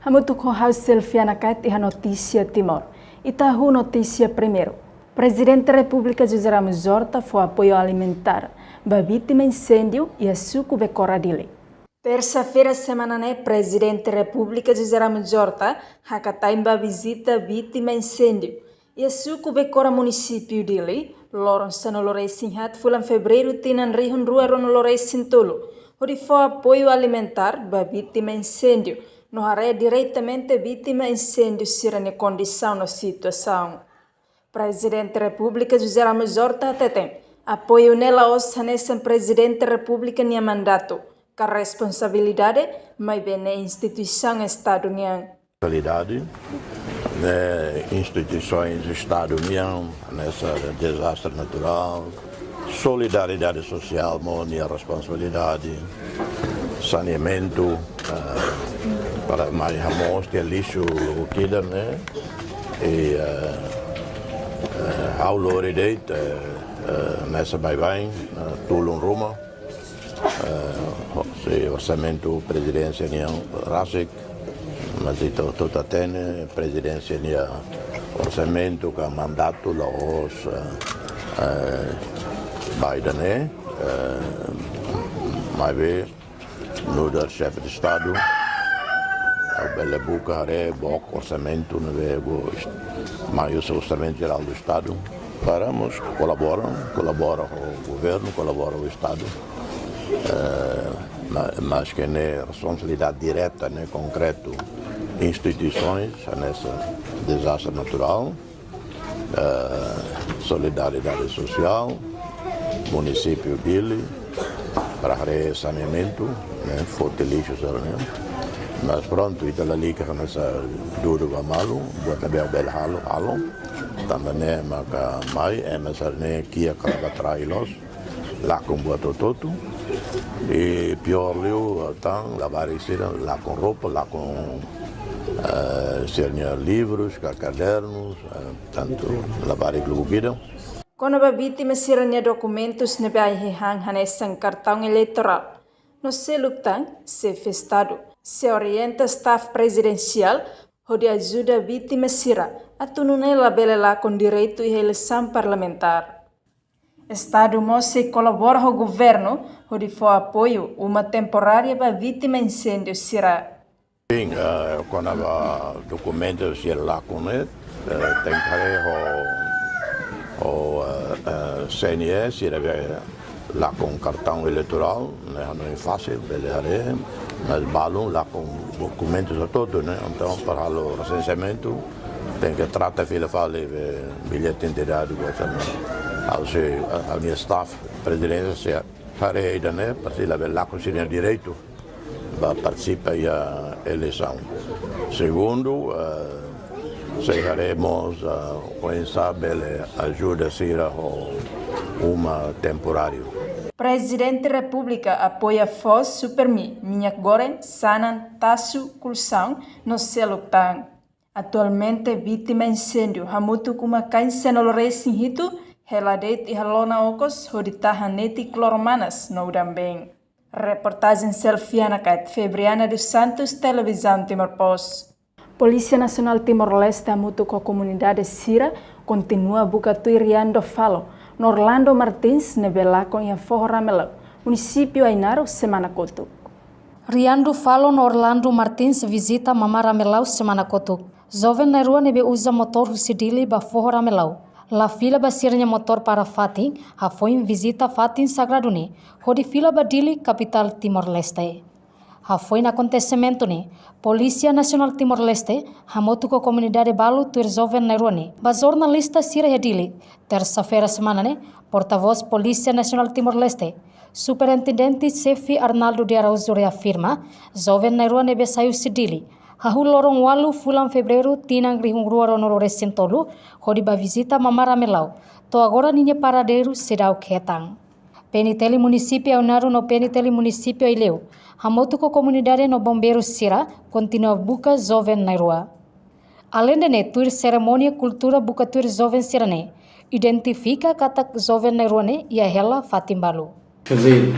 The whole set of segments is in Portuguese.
Hamutu com House Selfiana Cat e a notícia Timor. Itahu notícia primeiro. Presidente da República José Ramos Horta foi apoio alimentar para vítima incêndio e a suco becoradile. Terça-feira, semana né, Presidente da República José Ramos Horta hakataimba visita vítima incêndio e a suco becora município dele, Lawrence no Loresinhat, fulan fevereiro tinan rihun rua no Loresintolo, onde foi apoio alimentar para vítima incêndio. No haré diretamente vítima incêndio sirane condição na situação. Presidente da República José Ramos Horta tem apoio nela os nessa Presidente da República nia mandato, com a responsabilidade mas bem na instituição Estado União. Qualidade, instituições Estado União nessa desastre natural, solidariedade social, a responsabilidade, saneamento. Para mais ramos que lixo o que né e ao lore nessa vai Tulum Roma se orçamento presidência União Rasik mas itu totatene presidência União orçamento com mandato los Biden mais bem no dar chefe de Estado o belle buca are bok orçamento no vego mas o orçamento geral do Estado paramos colabora com o governo colabora o Estado mas que é responsabilidade direta né concreto instituições nessa desastre natural solidariedade social município dele para saneamento né forte lixo mas pronto, ita ali que nessa duro malu, buat nabi bel halo, também maka mai, mas ne kia kaba trailos, lá com buat toto, e pior liu tang lavar isira, lá com roupa, lá com livros, cadernos, tanto lavar incluído. Quando a vítima sirania documentos nebe ai hang hanesan cartão eleitoral, no selutang se festado. Se orienta staff presidencial, onde ajuda a vítima sira a tununela belela com direito e eleição parlamentar. Estado Mosse colabora com o governo, onde foi apoio uma temporária para a vítima incêndio sira. Sim, quando há documentos sira lá com ele, tem que o CNE sira lá com cartão eleitoral, não é fácil, beleza, mas balão lá com documentos a todos, né? Então para o recenseamento tem que tratar de fazer bilhete de identidade, a minha staff presidência farei, né? Para lá com o direito para participar da eleição. Segundo, chegaremos a ajuda a ser uma temporário. Presidente da República apoia Foz Supermi, Minyak Goreng, Sanan, Tasu, Kulsang, no Selutang. Atualmente vítima incêndio, Hamutu Kumakai Senolores Sinhito, Heladet e Halona Okos, Hodita Haneti Cloromanas, no Udambeng. Reportagem Selfiana Cat, Febriana dos Santos, Televisão Timor Post. Polícia Nacional Timor-Leste, Hamutu com a comunidade Sira, continua a bucatuiriando falo. No Orlando Martins, nebela com a Forro Ramelau, município Ainaro, semana kotuk. Riando falo no Orlando Martins visita Mama Ramelau semana kotuk. Jovem na rua nebe usa motor husidili ba Forro Ramelau. La fila ba sirnya motor para Fatin, ha foi visita Fatin Sagradune, hodi fila ba dili capital Timor-Leste. Ha foi na acontecimento ne, Polícia Nacional Timor-Leste, hamotu com a comunidade balu tuir jovem na rua ne, ba jornalista Sira Hedili, terça-feira semana ne, porta-voz Polícia Nacional Timor-Leste, Superintendente Sefi Arnaldo de Araújo reafirma, jovem na rua ne be saiu sidili, hahu lorong walu fulan fevereiro tinang rihung rua ronoro Sintolu, hodi ba visita Mama Ramelau, to agora ninha paradeiro sedau ketang. Peniteli município Aunaru no Peniteli município Ileu. Hamotu com a comunidade no Bombeiro Sira continua buca jovem na rua. Além de tuir cerimônia cultura buca tuir jovem sirane, identifica kata jovem na rua ne e a ela Fatimbalu. Fevereiro,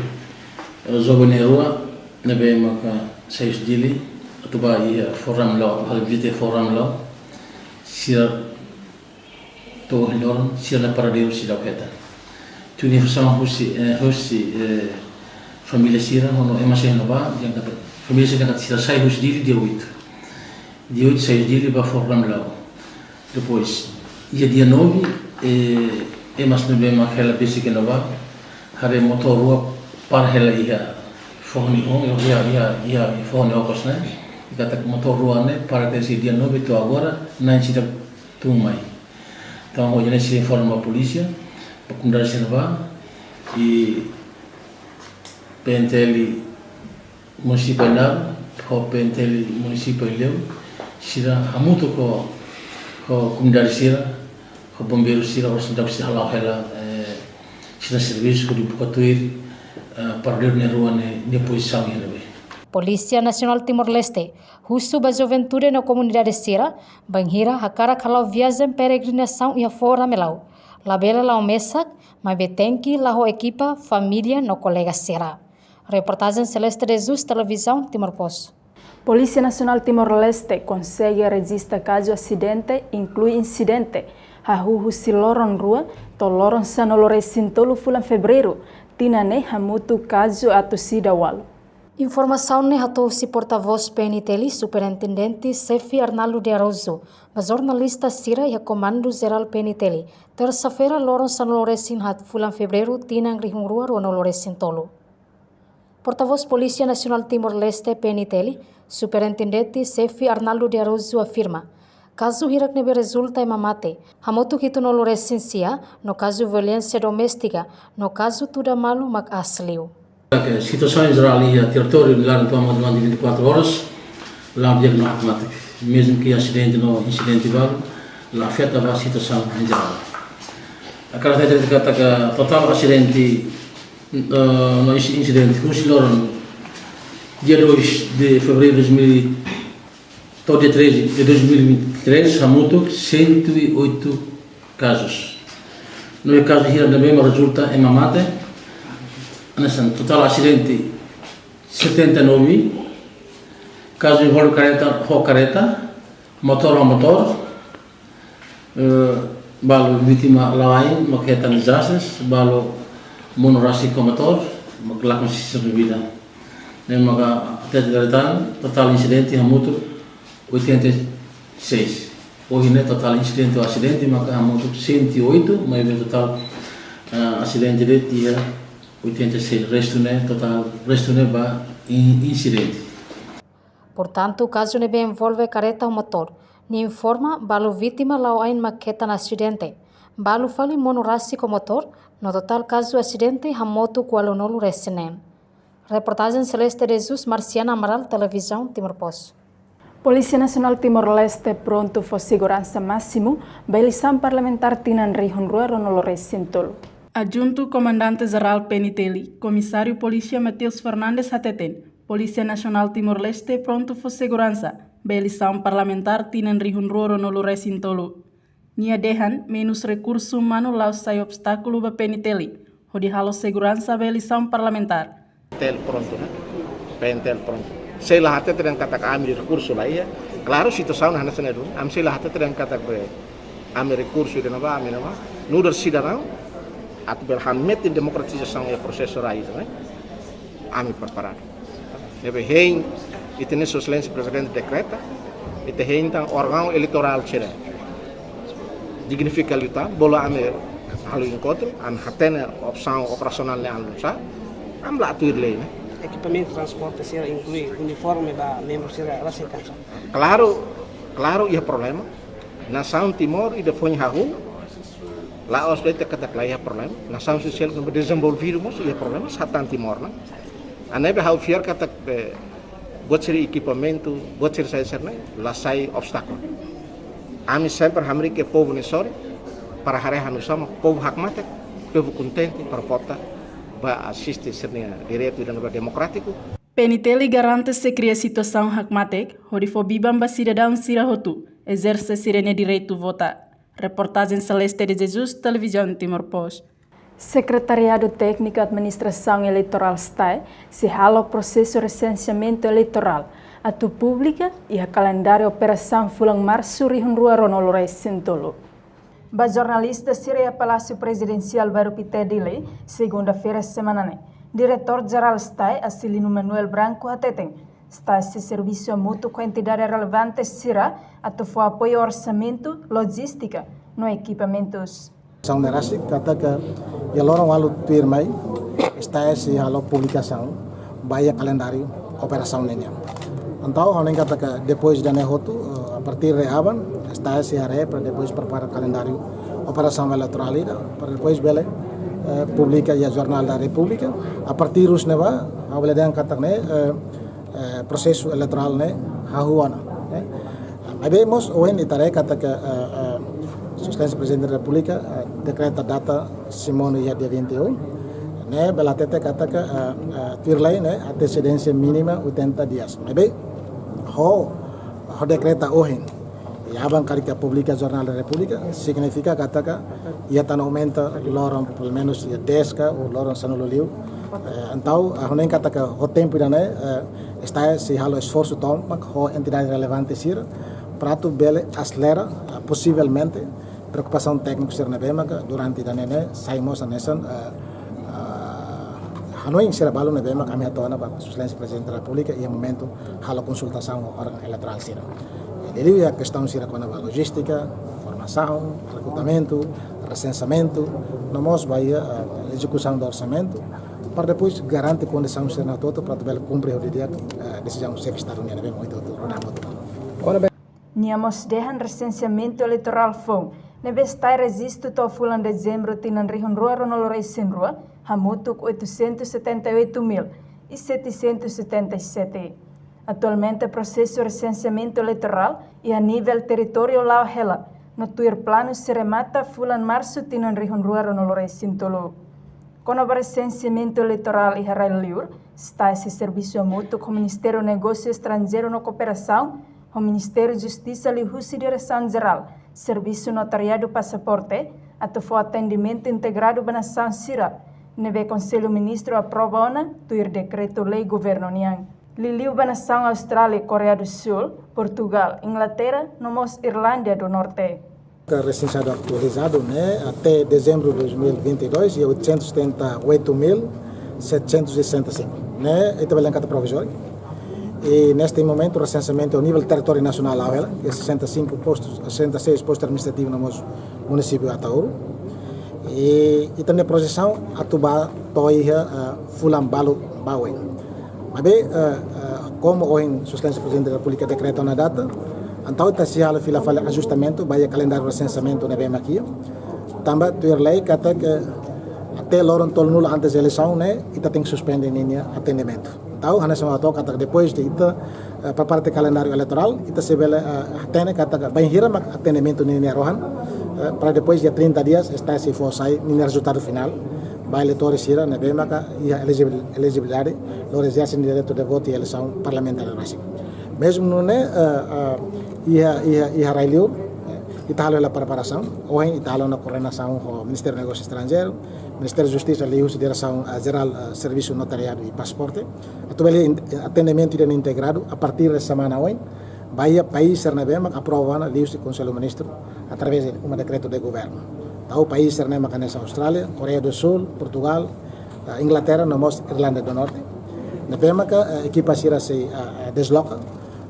jovem na rua, nebe maka 6 dili, atuba ia forum lo hal visite forum lo sira to hilor sira para Deus sira keta tuni sama husi família sira ono emasih nova yang kata família sira kata sira sai husi dili dia 8 sai dili ba forum lo depois dia 9 emas nebe makela basic nova hare motor rua para hela ia foni ia foni okos né kata motor rua né para que esse dia 9 to agora não se tu mai então hoje nesse informa a polícia para condar se nova e PNTL municipal ko PNTL municipal leu sira hamuto ko condar sira ko bombeiro sira os da se hala hela sira serviço ko dipukatuir para ler na rua ne posição ele. Polícia Nacional Timor-Leste, husu ba juventude na comunidade Sira, banhira hakara kalau viagem peregrinação e a fora melau. Labela lao mesak, mas betenki lao equipa família no colega Sira. Reportagem Celeste de Jesus, Televisão Timor-Post. Polícia Nacional Timor-Leste consegue registrar caso acidente, inclui incidente. Hahuhu si loron rua, to loron sanolore sintolo fulan fevereiro, tinane hamutu caso atu sidawalo. Informação ne hatou si porta-voz PNTL Superintendente Sefi Arnaldo de Arauzo, mas jornalista Sira e Comando Geral PNTL, terça-feira loron sanoloresin hat fulan fevereiro tinang rihung rua ronoloresin tolo. Porta-voz Polícia Nacional Timor-Leste PNTL Superintendente Sefi Arnaldo de Arauzo afirma: caso hirak nebe resulta em mamate, hamotu hito noloresin sia, no caso violência doméstica, no caso tudo malu mak asliu. A situação geral e a território lá no toma de 24 horas, lá o diagnóstico automático, mesmo que acidente no incidente vale, lá afeta a situação em geral. A característica que total acidente no incidente, dia 2 de fevereiro de 2023, hamuto 108 casos. No caso hier na mesma resulta em mamate. Nessa total acidente 79, caso envolve careta, motor a motor, balo vítima lain, maqueta desastres, balo monorasi com motor, maquela com sistema de vida. Nem maga até de total incidente hamuto 86. Hoje né total incidente ou acidente maga hamuto 108, mas o total acidente de dia 86, resto né ba incidente. Portanto, o caso ne envolve careta o motor. Ni informa balo vítima lao ain maqueta na acidente. Balo fali monorasi com motor, no total caso acidente hamoto kualonolu resenen. Reportagem Celeste de Jesus, Marciana Amaral, Televisão Timor-Post. Polícia Nacional Timor-Leste pronto for segurança máximo, belição parlamentar tinan rihun rua ronolores sintolo. Adjunto Comandante-Geral PNTL, Comissário Polícia Matheus Fernandes Hateten, Polícia Nacional Timor-Leste pronto for segurança, belição parlamentar tinan rihun rua no resintolo. Nia dehan menos recurso humano lau sai obstáculo ba PNTL, hodi halo segurança belição parlamentar. PNTL pronto, né? PNTL pronto. Sei lá até terem kata kami recurso lá ia. Claro, situação na nação itu, am sei lá até terem kata kami recurso de nova, nuder sidarão. At berhamet in democratização e processo raiz, né? Ami preparado. Deve hein, itu nem silêncio presidente decreta, itu hein tang órgão eleitoral cera. Dignifica luta, bola ami halu encontro, am hatena opção operacional ne halu sa, am lá tuir lei, né? Equipamento de transporte será inclui uniforme da membro será raceitar. Claro, ia problema. Nação Timor e depois hahu. Lá os leite kata klaya problema. Nação social que desenvolvido mas ia problema satan Timor, né? Anebe hau fiar kata buat seri equipamento, buat seri saya né? Lá sai obstáculo. Ami sempre hamri que povo nesore para hari hanu sama povo hakmate, povo contente para votar. Vai assistir sernia direito e democrático. PNTL garante se cria situação hakmatek, hori fobibam ba cidadão sirahotu, exerce sirene direito votar. Reportagem Celeste de Jesus, Televisão Timor-Post. Secretariado Técnico Administração Eleitoral STAE se hala o processo de recenseamento eleitoral. atu pública e a calendário operação fulang março rihun rua ronolores sentolo. Ba jornalista Siria Palácio Presidencial baru pitedile segunda-feira semanane. Diretor-Geral STAI Asilino Manuel Branco Hateteng está esse serviço mútuo com entidades relevantes Sira atu for apoio ao orçamento, logística no equipamentos. São nerasi kata que ya lorong walu tuirmai está esse halo publicação baia calendário operação nenya. Então honen kata que depois da nehotu a partir de aban está esse are para depois preparar calendário operação eleitoral para depois bele publica ya jornal da República a partir dos neva a bele dan kata ne processo eleitoral ne hahuana. Vemos hoje itare kata que Excelência Presidente da República decreta data Simone dia 21, né, bela tete kata que tirlei, né, antecedência mínima 80 dias. Mas ho decreta hoje e a bancaria pública Jornal da República significa kata que ia tan aumenta loron pelo menos 10 ou loron sanuloliu. Então a honen kata que o tempo da né está se halo esforço tom mas ho entidade relevante sira para tu bele acelera possivelmente preocupação técnica ser na bema durante da né saímos a nessa Hanoi será balo na bema kami atona para Excelência Presidente da República e momento halo consultação órgão eleitoral sira. Ele a questão sira com a logística, formação, recrutamento, recensamento, nós vai a execução do orçamento para depois garantir condição ser na toda para tu cumprir o dia decisão do chefe de Estado na bema muito rodamos. Niamos dehan recenseamento eleitoral fong. Nebe está registro to fulan dezembro tinan rihun rua ronolores sin rua, hamutuk 878.777. Atualmente processo de recenseamento eleitoral e a nível território lao hela. No tuir plano se remata fulan março tinan rihun rua ronolores sin tolo. Com o recenseamento eleitoral e harai liur, está esse serviço mútuo com o Ministério do Negócio Estrangeiro na Cooperação, o Ministério da Justiça e a Direção Geral, Serviço Notariado Passaporte, até o atendimento integrado da Nação Sira. Nebe Conselho Ministro aprova ona, tuir decreto-lei governo niang. Liliu da Nação Austrália, Coreia do Sul, Portugal, Inglaterra, nomos Irlândia do Norte. Recensado atualizado, né, até dezembro de 2022 e 878.765, né, e também cata provisório. E neste momento o recenseamento ao nível do território nacional lá, que é 66 postos administrativos no nosso município de Atauro. E também a projeção atuba toiha fulan balo bawen. Mas bem, como hoje a Excelência Presidente da República decretou na data, então está se hala fila fala ajustamento, vai calendário de recenseamento na bem aqui. Também tu lei que até loron tol nula antes da eleição, né, e tem que suspender linha atendimento. Então, a nação atoca depois de ita para parte calendário eleitoral, ita se vele atende kata bem hira mak atendimento linha rohan para depois de 30 dias está se for sai linha resultado final. Vai eleitores hira na bem maka ia elegibilidade, lores já sem direito de voto e eleição parlamentar no Brasil. Mesmo no né ia railio Italo la preparação, hoje Italo na coordenação com o Ministério do Negócio Estrangeiro, Ministério da Justiça e a Direção Geral Serviço Notariado e Passaporte. Atualmente atendimento integrado a partir da semana hoje, vai a país Sernebema aprovando o Conselho Ministro através de um decreto de governo. Então o país Sernebema canessa Austrália, Coreia do Sul, Portugal, Inglaterra, nomos Irlanda do Norte. Na Bema a equipa Sira se desloca.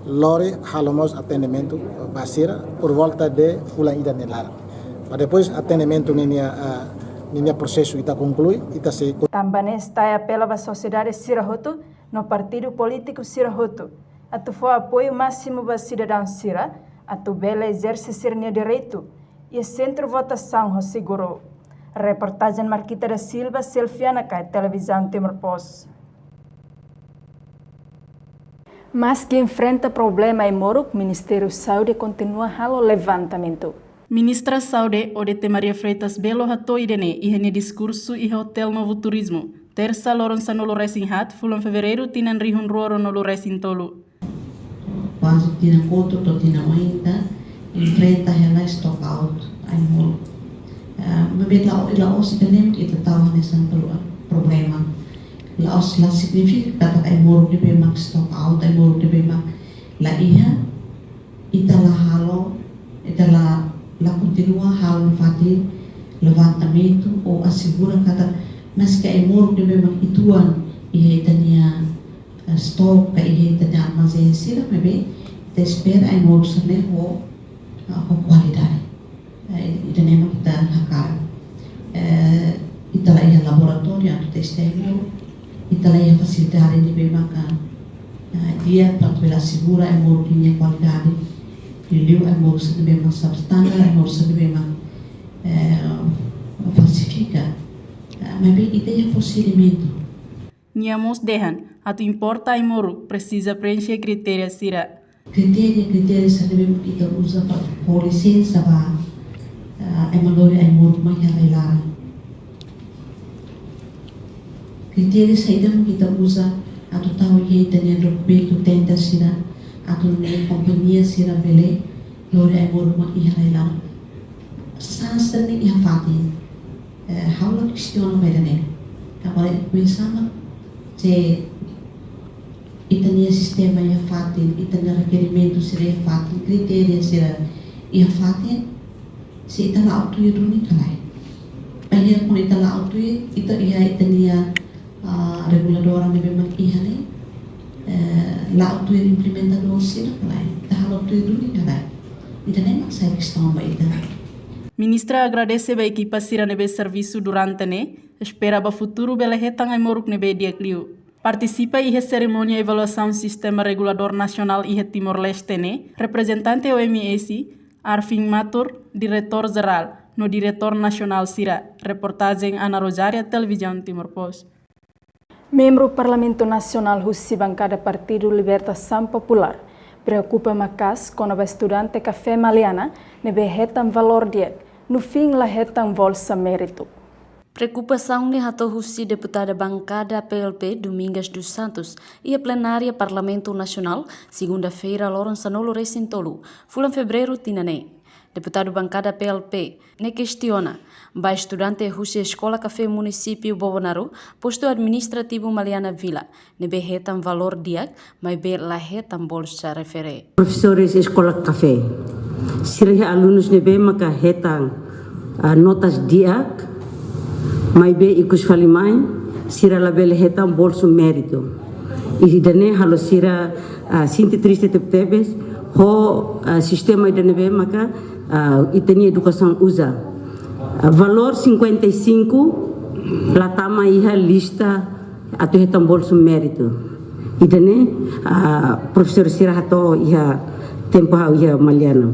Lore halomos atendimento basira por volta de fulan ida nelara. Para depois atendimento ninha processo ita conclui ita se também está apela à sociedade Sirahoto no partido político Sirahoto. Atu foi apoio máximo para cidadão Sira, atu bela exerce seu direito e centro votação segurou. Reportagem Marquita da Silva, Selfiana Kai, Televisão Timor-Post. Mas que enfrenta problema em Moro, o Ministério da Saúde continua o levantamento. Ministra Saúde, Odete Maria Freitas Belo, hatou irene e rene discurso e Hotel Novo Turismo. Terça, Lorença no Loresin Hat, fulan fevereiro, tinan rihun ruoro no Loresin Tolu. Quase tinan conto, to tinan ainda, enfrenta ela stock out em Moro. Mas lá os tenemos e tatawa nesse problema. Laos significa que em Moro de bem stock out, em Moro de bem La iha ita la halo, ita la continua halo fatin levantamento ou assegura kata mas que é moro de memang ituan iha itania stok ka iha itania armazém sira bebê te espera é moro sane ho qualidade ita memang kita hakar ita la iha laboratório atu testemunho ita la iha facilidade de memang dia para assegura é moro de qualidade liu é moro sane memang substandard é moro sane memang falsifica, mas bem ideia procedimento. Niamos dehan, atu importa ai moru precisa preencher critérios sira. Critérios sabe kita usa para por licença ba é malori ai moru mai ela. Critérios saída kita usa atu tahu ye tanya documento tenda sira atu ne companhia sira bele lori ai moru mai ela. Sastra ni iha fatin haula questiona medane agora pensama se itania sistema iha fatin itania requerimento seria fatin critérios seria iha fatin se ita la auto yuduni kalai ayer pun ita la auto ita iha itania reguladora ni memang iha ni la auto implementador sira kalai ita la auto yuduni kalai ita nem sai questão ba ita. Ministra agradece a equipa sira nebe serviço durante ne, espera ba futuro bela hetang ai moruk nebe dia clio. Participa e cerimônia evaluação sistema regulador nacional e Timor-Leste ne, representante OMS, Arfin Matur, diretor geral, no diretor nacional sira, reportagem Ana Rosária, televisão Timor-Post. Membro Parlamento Nacional Russi bancada Partido Libertação Popular, preocupa macas com a estudante Café Maliana, nebe hetam valor dia. No fim, la hetam bolsa mérito. Preocupação ne hato Russi deputada bancada PLP Domingas dos Santos e a plenária Parlamento Nacional segunda-feira loron sanolo recintolo, fulan fevereiro tinane. Deputado bancada PLP ne questiona ba estudante Russi Escola Café Município Bobonaro posto administrativo Maliana Vila nebe hetam valor diak mai be la hetam bolsa refere. Professores Escola Café sirah alunos nebe maka hetang notas diak mai be ikus falimai sira label hetam bolso mérito e dane halo sira sinti triste teptebes ho sistema de nebe maka itania educação usa valor 55 latama iha lista atau hetam bolso mérito e dane professor sira hato iha tempo iha Maliano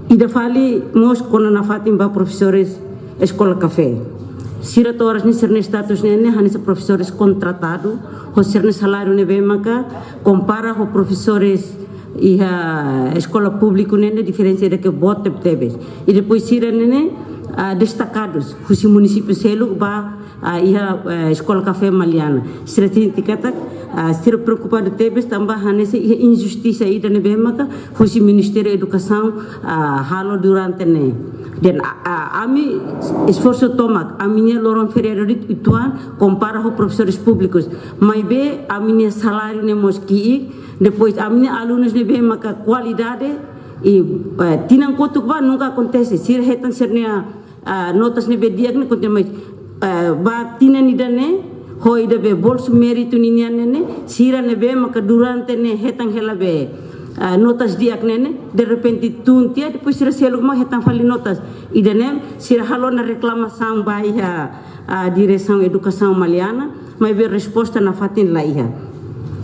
ida fali mos kona na fatim ba professores Escola Café sira toras ni serne status nene hanis professores contratado ho serne salário nebe maka compara ho professores iha escola público nene diferença de que bote tebes e depois sira nene destacados husi município selu ba iha Escola Café Maliana sira tintikata sira preocupado tebes tambah hanese iha injustiça ida nebe maka husi Ministério Educação halo durante ne dan ami esforço tomak aminha loron ferrerit ituan compara ho professores públicos mai be aminha salário ne moski depois aminha alunos ne be maka qualidade e tinang kotuk ba nunca acontece sir hetan sernia notas ne be diak ne konte mais ba tinan idane ho ida be bolso mérito ninian ne sira ne be maka durante ne hetan helabe notas diak nene de repente tuntia depois sira seluk ma hetan fali notas idanem sira halo na reclamação bai a direção educação Maliana mas ver resposta na fatin la iha.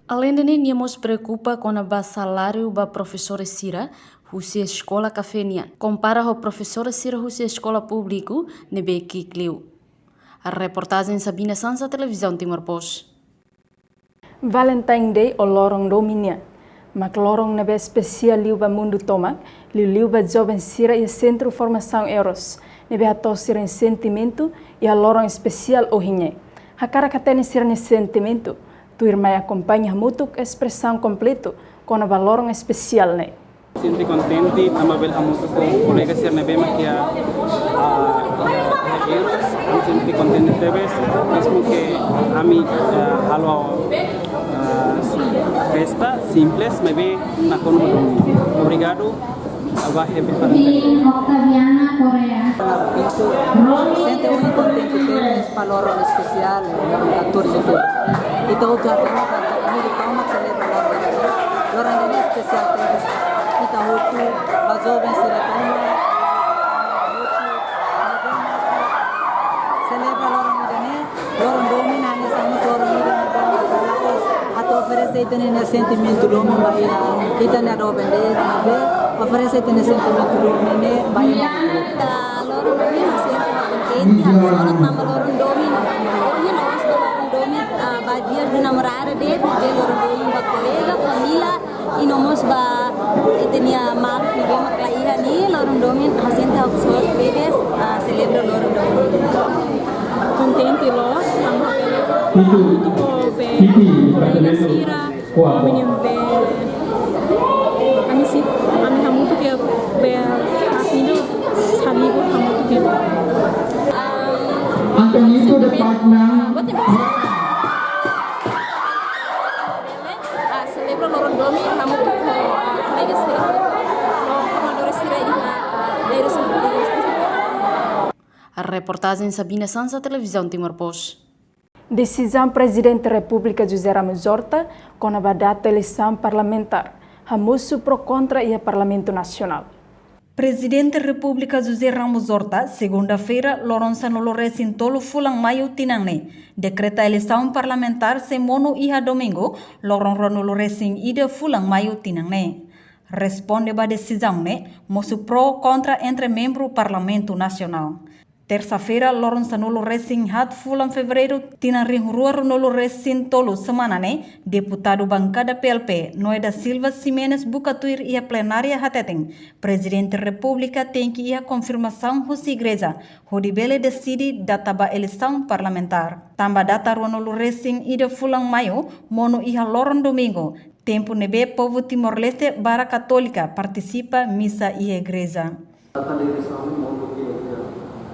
Além de niamos preocupa com a salário ba professores sira husi escola cafenian compara ho professores sira husi escola público nebe kikliu. A reportagem Sabina Sansa, televisão Timor-Post. Valentine Day o lorong dominian mak lorong nebe especial liuba mundo tomak liuba jovem sira e centro formação euros nebe ato sira em sentimento e a lorong especial ohinhe hakara katene sira em sentimento tu irmã acompanha mutuk expressão completo com a lorong especial ne senti contenti, também bem muito com colegas ser na bema que eles, me senti contente também, mesmo que a mim halo festa simples, mas bem na comunidade. Obrigado. Happy Octaviana Corea. Sente muito contente deles para o hora especial, o 14 de fevereiro. Então, já temos que celebrar o hora especial deles. Então, o jovem se retoma, celebra o hora domina, nessa hora até oferecer esse sentimento do homem, e também a vender, oferece esse sentimento do homem, vai lorong domin hasilnya contenti harus anak nama lorong domin pokoknya harus lorong domin badia di nama rara de lorong domin ba kolega família e nomos ba etenia mal ni bema klaiha ni lorong domin hasilnya harus bedes celebra lorong domin contenti los sama itu kolega sira menyen be kami sih kami hamu tu ke be hasilnya Habibur kamu tuh gitu. Itu department. Celebra lorong domi kamu tuh kolega sira. Lo formadores sira dari Reportagem Sabina Sansa, Televisão Timor-Poste. Decisão Presidente da República José Ramos Horta com a data eleição parlamentar. Hamusu pro contra e a Parlamento Nacional. Presidente da República José Ramos Horta, segunda-feira, Loronsa Nolores em Tolo Fulang Maio Tinangne, decreta a eleição parlamentar semono e domingo, Loron Nolores em Ida Fulang Maio Tinangne. Responde a decisão, moço pro contra entre membro do Parlamento Nacional. Terça-feira, Loronsa Nolores em Hat Fulang Fevereiro, Tinanri Rua Nolores em Tolo semana, deputado bancada PLP, Noeda Silva Ximenes Bucatuir e a plenária Hateten. Presidente da República tem que ir a confirmação da igreja, onde ele decide data da eleição parlamentar. Tamba data Nolores em Ida Fulang Maio, mono e a Loron domingo. Tempo nebe povo Timor-Leste bara católica participa missa e igreja.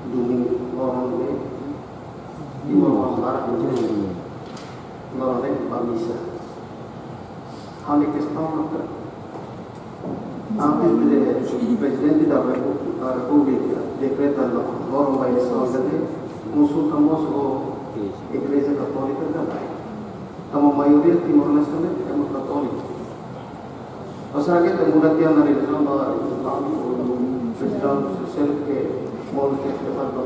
Domingo orang ini di bawah barat ini orang yang bisa hal yang kesempatan ambil presiden da República decreta orang baik sahaja musuh kamu igreja católica também kamu maioria Timor-Leste kamu católico pasal kita mudah tiang dari dalam presiden sosial ke Molde que faz para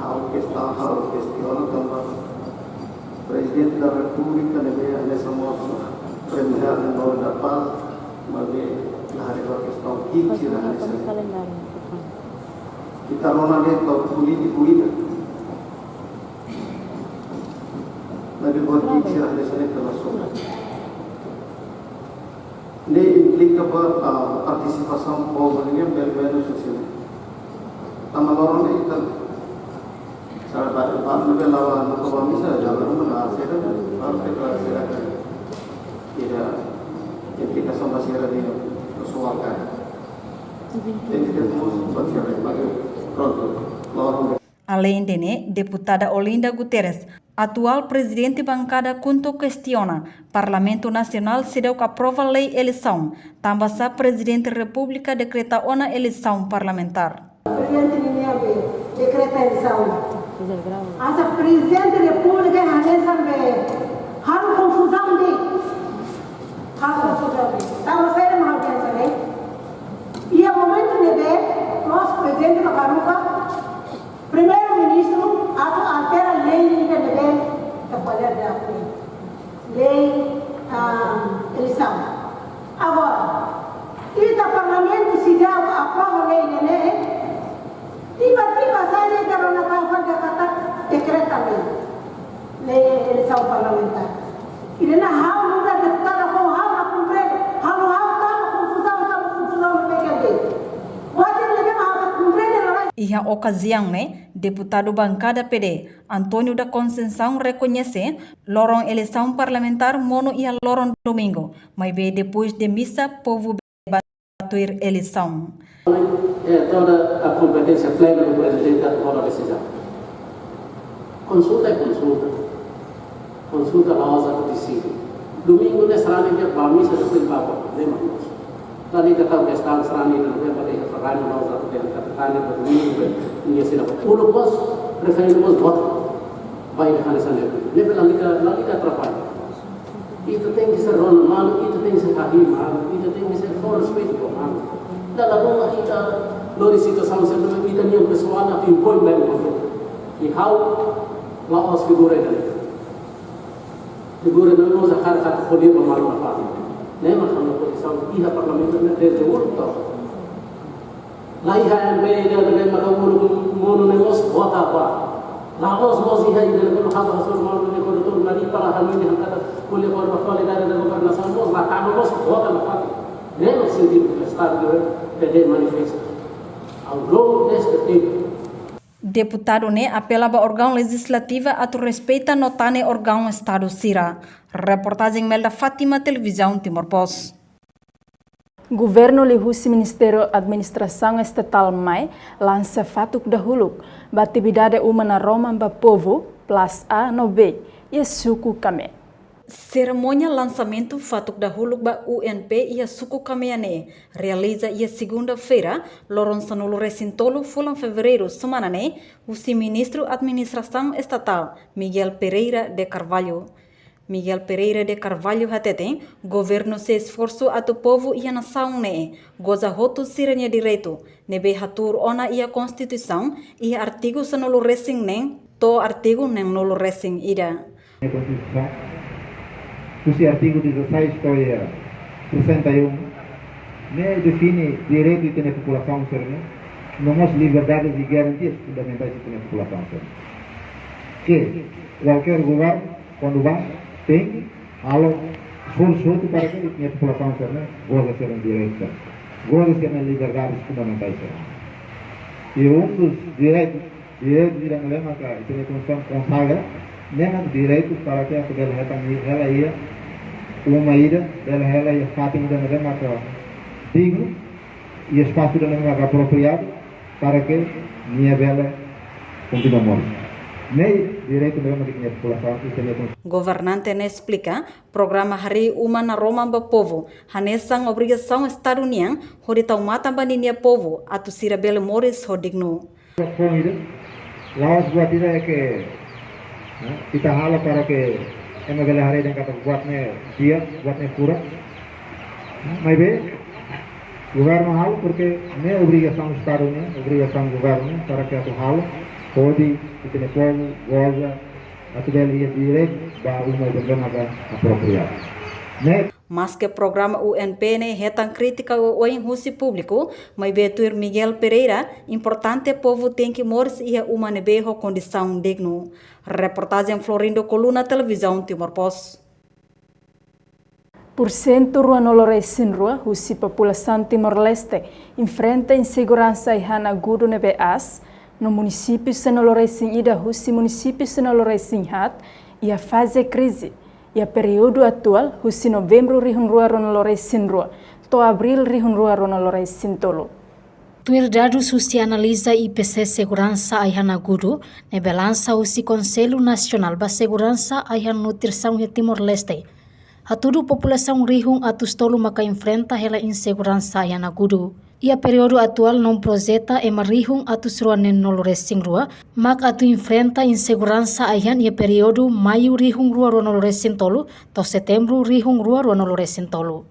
how questiona também Presidente da República deve nessa moça premiar em nome da paz mas na área questão que na área kita rona lihat político itu nabi buat que na área termasuk ini implica a participação povo ninguém pelo social. Tamalorong ini kan sahabat Pak Nabi lawan Nabi bisa jalan mana saya harus kita tidak implica sama sihir ini persoalkan. Jadi kita harus bersiap bagi pronto. Além de deputada Olinda Guterres, atual presidente bancada Kunto questiona Parlamento Nacional se deu que aprova lei eleição. Também sa presidente da República decreta uma eleição parlamentar. Presidente Ninhabe decreta eleição. Asa presidente da República há confusão de. Estamos sendo uma audiência, né? E a momento de nosso presidente Bacaruca primeiro-ministro altera a lei da poder da lei eleição. Agora, e o parlamento se dá aprova a lei, tiba sai lei da Rona Cava da Cata decreta lei eleição parlamentar. E na há lugar deputada com há cumprir, confusão no meio dele. E a ocasião, Deputado bancada PD, Antônio da Conceição, reconhece lorong eleição parlamentar mono e a lorong domingo, mas bem depois de missa, povo bater eleição. É toda a competência plena do presidente a tomar a decisão. Consulta é consulta. Consulta a ousa decide. Domingo de serani dia missa do Papa, lembra nós. Tadi kata pesta serani do Papa de serani nós a ter capitania do domingo dia sira. Ulo bos preferimos voto. Vai dejar essa lei. Lembra lá que atrapalha. Isso tem que ser normal, isso tem que ser mal, isso tem que ser for respeito mal. Dalam kita dari situação sebelum kita ni pessoal na impõe mesmo e how lá os figura não nos acar kat poder bermalu apa nem macam nak posição iha parlamento na desde o urto lá iha MB dia macam mono negos vota apa lá os iha dia kalau hal hasil malu ni kalau tu mari para hal ni kata boleh berapa dari governação os lá kami os vota na fati nem o sentido estar PD manifesto ao longo deste tempo. Deputado ne apela ba órgão legislativa a tu respeita notane órgão Estado Sira. Reportagem Melda Fátima, Televisão Timor-Poste. Governo Lihusi Ministério Administração Estatal Mai lança fatuk dahulu batibidade umana Roma ba povo plus A no B e suku kame. Cerimônia lançamento fatuk dahulu ba UNP e a suku kameane realiza ia segunda-feira lorong sanulu recintolo fulan fevereiro semana ne o ministro Administração Estatal Miguel Pereira de Carvalho. Miguel Pereira de Carvalho hatete governo se esforço a tu povo e a nação ne goza hotu siranya direito nebe hatur ona ia Constituição e artigo sanulu recing ne to artigo neng nulu recing ida. O artigo 16 61 define direito de população serve, não as liberdades e garantias fundamentais da população serve. Que qualquer governo quando vai tem algo esforço para que a população serve goza ser um direito, goza ser liberdades fundamentais serve. E dos direitos irão levar a Constituição consagra nem direito para que a ela ia uma ida ela ia fatinho da nova digno e espaço da nova apropriado para que minha bela continue morta. Nem direito mesmo de minha população. Governante ne explica programa Hari Uma na Roma ba povo hanesang obrigação estadunian hoditau mata baninia povo atu sira bela moris hodigno. Laos buat tidak que kita hala para que ema bela hari dan kata buatnya dia buatnya pura. Mas bem, governo halo porque não é obrigação estadunian, obrigação governo para que atu halo pode ter povo goza atu bela direito ba uma bela apropriado. Mas que programa UNP ne retan crítica o injusti público, mas betuir Miguel Pereira, importante povo tem que morir e uma nebeho condição digno. Reportagem Florindo Coluna, Televisão Timor-Poste. Por cento rua nolores sin rua, husi população Timor-Leste enfrenta insegurança e hana gudo nebe as, no município senolores sin ida husi município senolores sin hat, e a fase crise. E a período atual, husi novembro rihun rua ronolores sin rua, to abril rihun rua ronolores sin tolo. Tuir dados husi analisa IPC Segurança Aihan Gudo, ne balança husi Conselho Nacional ba Segurança Aihan Nutrição e Timor-Leste. A tudo população rihun atus tolo maka enfrenta hela insegurança Aihan Gudo. E a período atual não projeta e marihun atus rua nen nolores sin rua, mak atu enfrenta insegurança Aihan e a período maio rihun rua ronolores sin tolo, to setembro rihun rua ronolores sin tolo.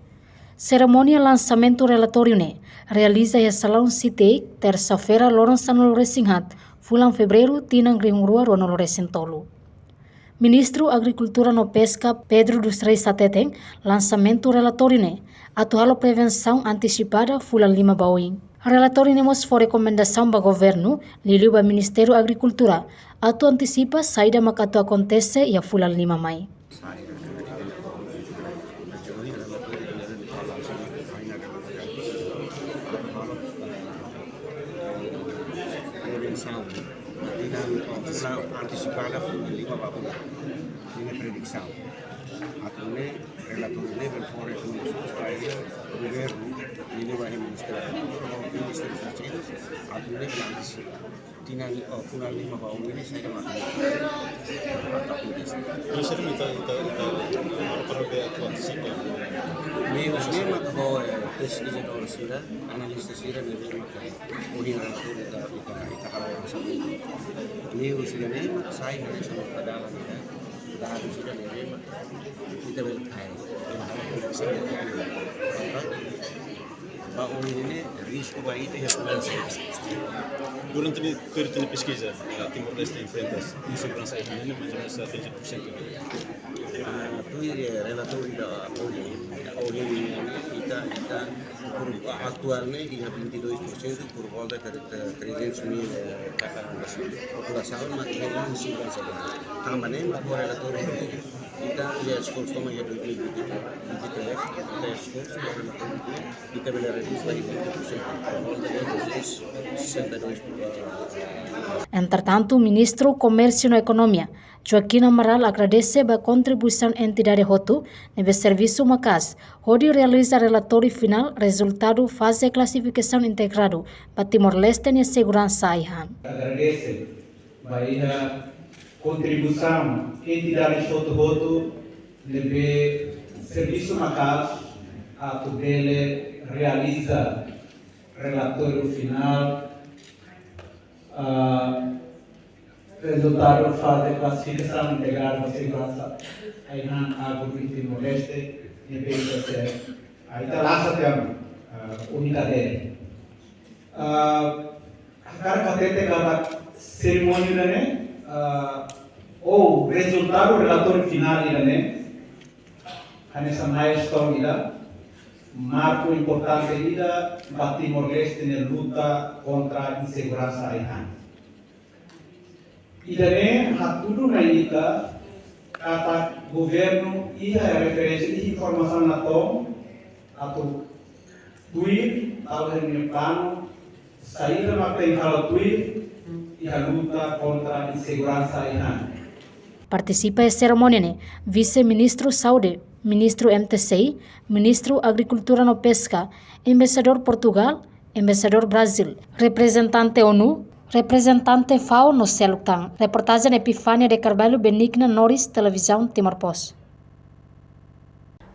Cerimônia lançamento relatório ne realiza a Salão Citei terça-feira Lawrence Noloresinhat, fulan fevereiro tinang rihun rua ronoloresin tolo. Ministro Agricultura no Pesca Pedro dos Reis Sateteng lançamento relatório ne atual prevenção antecipada fulan 5 bauing. Relatório nemos for recomendação ba governo liliu ba Ministério Agricultura atu antecipa saída makatu acontece e a fulan 5 mai. Tinang antisipada lima bakuna ini prediksi. Akhirnya relator ini berfore supaya governo ini wahai minister suci akhirnya antisipasi. Tinang final lima bakuna ini saya makan. Bisa kita perlu berantisipasi. Ini makho tes ini kalau sira analis sira ini makho udah relator kita kalau sama ini usia ini mak saya harus sama dalam kita harus sudah ini kita berkait Pak ini risco baik itu ya. Durante a pertinente pesquisa, Timor-Leste enfrenta insegurança aérea mais ou menos 30%. Tu relator da ONU kita atualmente ia 22% por volta de 300.000 população, mas que é insegurança. Também o relator kita ya esforço toma ya 2023 kita esforço ya relator kita bela reduz lagi 20% por volta de 62%. Entretanto, o ministro do Comércio e Economia, Joaquim Amaral, agradece a contribuição da entidade Roto no serviço Macas, onde realiza relatório final, resultado fase classificação integrado para Timor-Leste e segurança AIHAN. Agradece a contribuição da entidade Roto no serviço Macas, a poder realiza relatório final, resultado fase classificação integrada para segurança AIHAN, Agro e Timor-Leste e BICC. Aí está lá a unidade. Cara patente cada cerimônia né, ou resultado relatório final né, nessa milestone marco importante para Timor-Leste na luta contra a insegurança AIHAN. E também tudo na ilha, kata governo ia referência de informação na tom, atau tweet, atau yang plano, sair da tem kalau tweet, ia luta contra a insegurança AIHAN. Participa da cerimônia vice-ministro Saúde, ministro MTCI, ministro Agricultura e Pesca, embaixador Portugal, embaixador Brasil, representante ONU, representante FAO no Seluctan. Reportagem Epifânia de Carvalho Benigna Norris, Televisão Timor-Poste.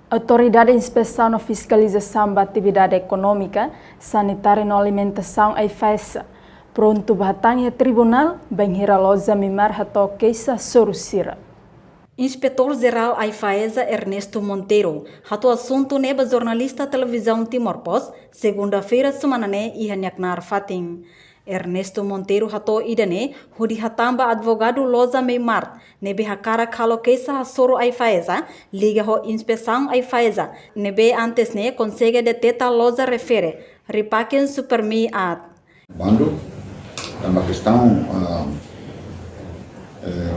Autoridade de Inspeção e Fiscalização da Atividade Econômica, Sanitária e Alimentação AIFAESA, pronto bahatanya tribunal, banhira loza mimar hato keisa sorusira. Inspetor-Geral AIFAESA Ernesto Monteiro, hato assunto neba jornalista televisão Timor-Poste, segunda-feira semana ne ihanyaknar fating. Ernesto Monteiro hato idane, hudi hatamba advogado loza meimart, nebe hakara kalo keisa hasoro AIFAESA, liga ho inspeção AIFAESA, nebe antes ne consegue de teta loza refere, ripaken supermi at. Quando é uma questão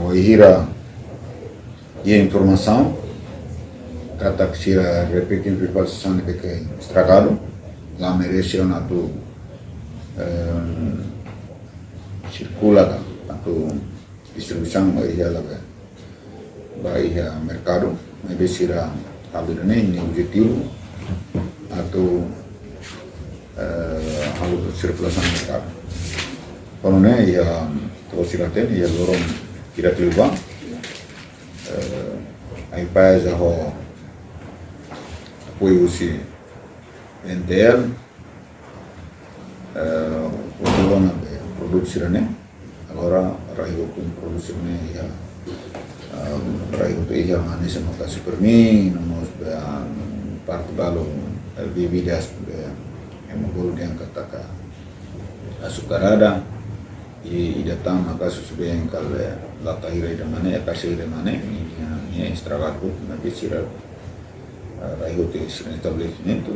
oihira e informação kata que se repete em preparação de que estragado lá merece na tu circula a tu distribuição oihira lá vai a mercado mas será abrir nem objetivo a tu circulação do mercado. Kalau ne ya terus silaten ya lorong kira keluar. AIFAESA ho apoio si NTL o produzione allora raio con produzione ya raio te ya mane se nota super mi nos parte balo bebidas emogol yang kata azucarada e datang maka susbeng kalau lata hira de mana kasih de mana ini estragado na piscina raio te estabelecimento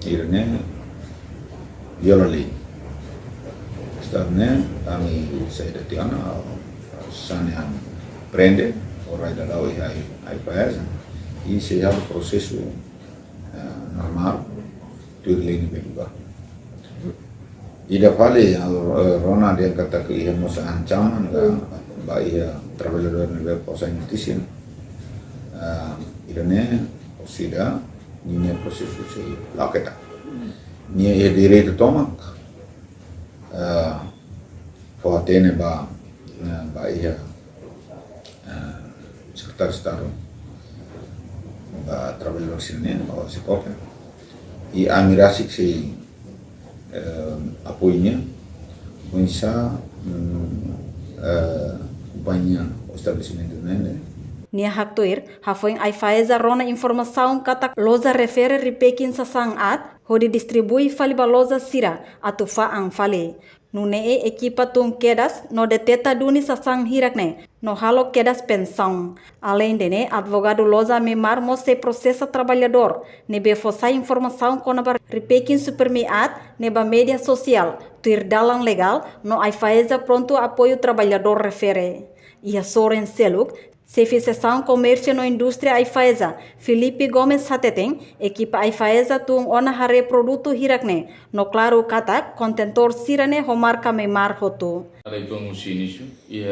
irne violali estane kami saya datiana sanehan prende ora da lao AIFAESA e se é o processo normal tudo lei de Ida vale Rona dia kata ke ia masa ancaman ba ia trabalhador na posa notícia ida ne osida ninha processo se laketa ninha ia direito tomak fortene ba ia secretário de Estado ba trabalhador sini ba se pode e a mirasik se apoinya bisa banyak estabelecimento nele. Nia haktoir, hafoing ai faeza rona informação kata loza refere ripekin sasang at, hodi distribui fali baloza sira, atu fa ang fali. Nune equipa tung kedas no deteta duni sasang hirakne, no halo kedas pensão. Além de ne, advogado loza memar mo se processa trabalhador, nebe fossa informação konaba ripekin supermeat, neba media social, tuir dalang legal, no ai faeza pronto apoio trabalhador refere. E a Soren Seluk, chefe seção comércio no indústria Aifaesa, Felipe Gomes Sateten, equipa Aifaesa tung ona hare produto hirakne, no claro katak, contentor sirane homarca memar hotu. Retomamos o início e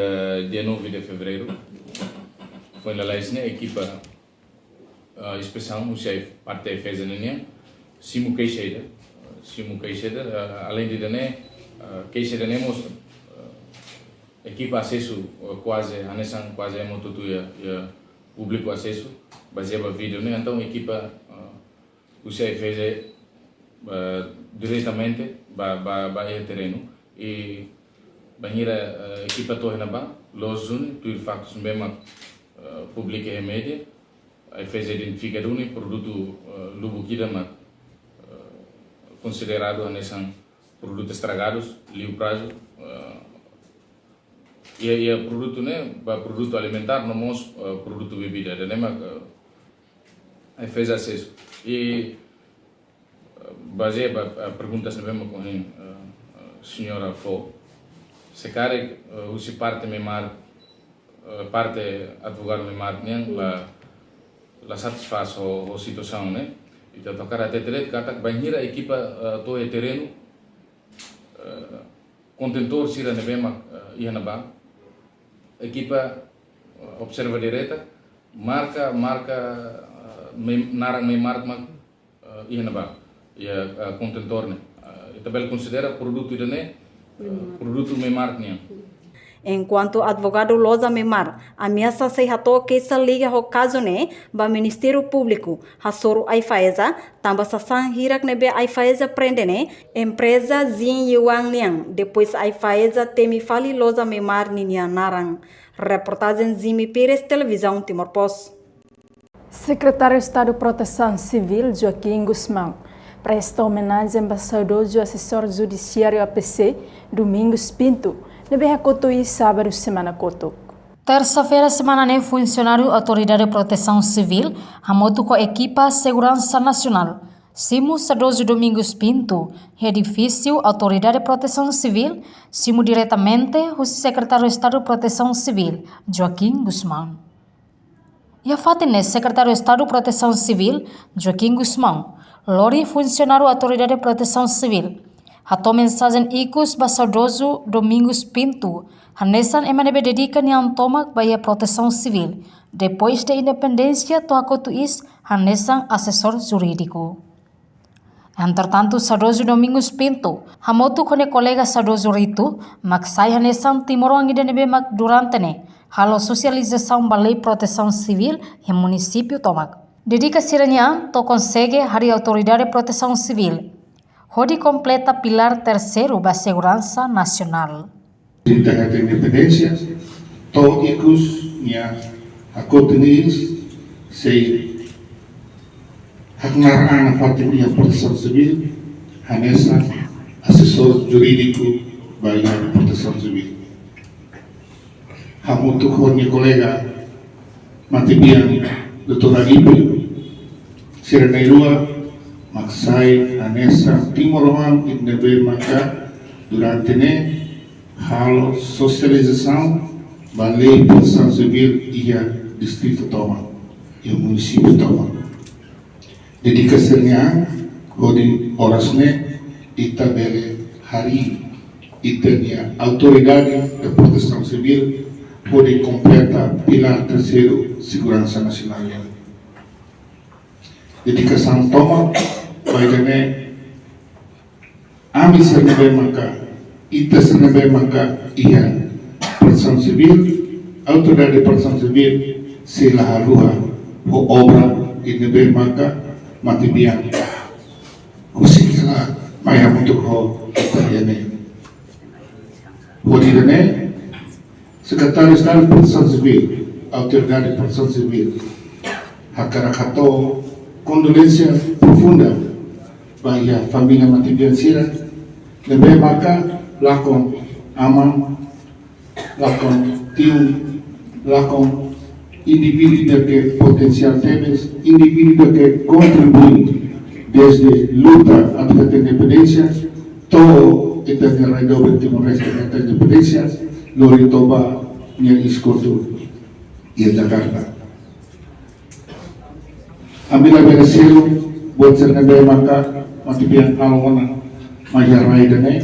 dia 9 de fevereiro foi na Leisne, equipa especial, musei parte Aifaesa nenia, Simu Queixeira, além de dane, Queixeira nemos equipa acesso quase anesan quase moto ya público acesso baseado vídeo né então equipa você fez diretamente ba terreno e banheira equipa torna ba lozun tu factos mesmo publica e mídia aí fez identificar um produto lugo kida ma considerado anesan produtos estragados liu prazo e produto né produto alimentar não mos produto bebida né mas aí fez acesso e baseado a perguntas mesmo com a senhora Fo se care o se parte memar parte advogado memar nem la satisfaz a situação né então tocar até ter kata banheira equipa to e terreno contentor sira nebema ia na ba equipa observa direta marca narang me marca ia na ba ia contentor ne tabel considera produto idane produto me marca ne. Enquanto advogado Loza Memar ameaça se rato que se liga ao caso ne ba Ministério Público hasoro Aifaesa tamba sasan hirak nebe Aifaesa prende ne empresa Zin Yuang Liang depois Aifaesa temi fali Loza Memar ninia narang. Reportagem Zimi Pires, Televisão Timor Post. Secretário de Estado de Proteção Civil Joaquim Guzmão presta homenagem ao embaixador do assessor judiciário APC Domingos Pinto nebe hakotoi sábado semana koto. Terça-feira, semana ne funcionário Autoridade de Proteção Civil, hamoto com a equipa Segurança Nacional. Simu Sadoso Domingos Pinto, edifício Autoridade de Proteção Civil, simu diretamente o Secretário de Estado de Proteção Civil, Joaquim Guzmão. E a fatine Secretário de Estado de Proteção Civil, Joaquim Guzmão, lori funcionário Autoridade de Proteção Civil. Hato mensagem ikus Basadoso Domingos Pinto, hanesan emanebe dedica niang tomak baya proteção civil, depois da independência toakotuis hanesan assessor jurídico. Entretanto, Sadoso Domingos Pinto, hamotu kone colega Sadoso Rito, maksai hanesan timorong idenebe mak durante ne, halo socialização balei proteção civil em município tomak. Dedica siranya to consegue hari Autoridade de Proteção Civil. Hodi completa pilar terceiro da segurança nacional. Tentang ada independência, todos yang akotenis sei haknar ana fatimia proteção civil, hanesa assessor jurídico bagi proteção civil. Hamutu honi colega Matibian Dr. Agibio Siranairua maksai anesa timorohan indebe maka durante ne halo socialização balei proteção civil ia distrito Toma e município Toma. Dedicação-nya hodi orasne itabele hari e tenha autoridade de proteção civil pode completa pilar terceiro segurança nacional. Dedicação toma vai ganhar ami sernabe maka ita sernabe maka ia proteção civil autoridade de proteção civil sila halua ho obra e nebe maka mati biang usikala maya untuk ho italiane Hodirane, Sekretaris-Dalam Proteção Civil, Autoridade de Proteção Civil, Hakarakato, condolência profunda bagi família Matibian Sira, lebih maka lakon aman, lakon tim, lakon indivíduo que potencial temes, indivíduo que contribui desde luta até a independência, todo kita ngerai dobe Timor-Leste tentang independensia, lori toba yang iskotu ia Jakarta. Ambil beresilo buat sernabe maka matibian alona majarai dene,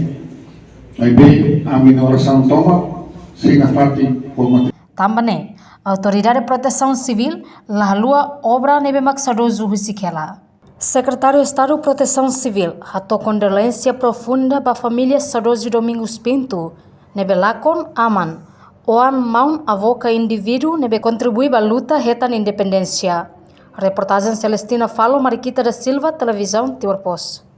maybe amin orasan toma sehingga parti pomati. Tambane, Autoridade de Proteção Civil lahalua obra nebe maksadozu husikela. Secretário de Estado de Proteção Civil hatou condolência profunda para a família Sadosi Domingos Pinto, nebe lakon aman, oan maun avoca indivíduo nebe contribui para a luta reta na independência. Reportagem Celestina Falo, Mariquita da Silva, Televisão Timor Post.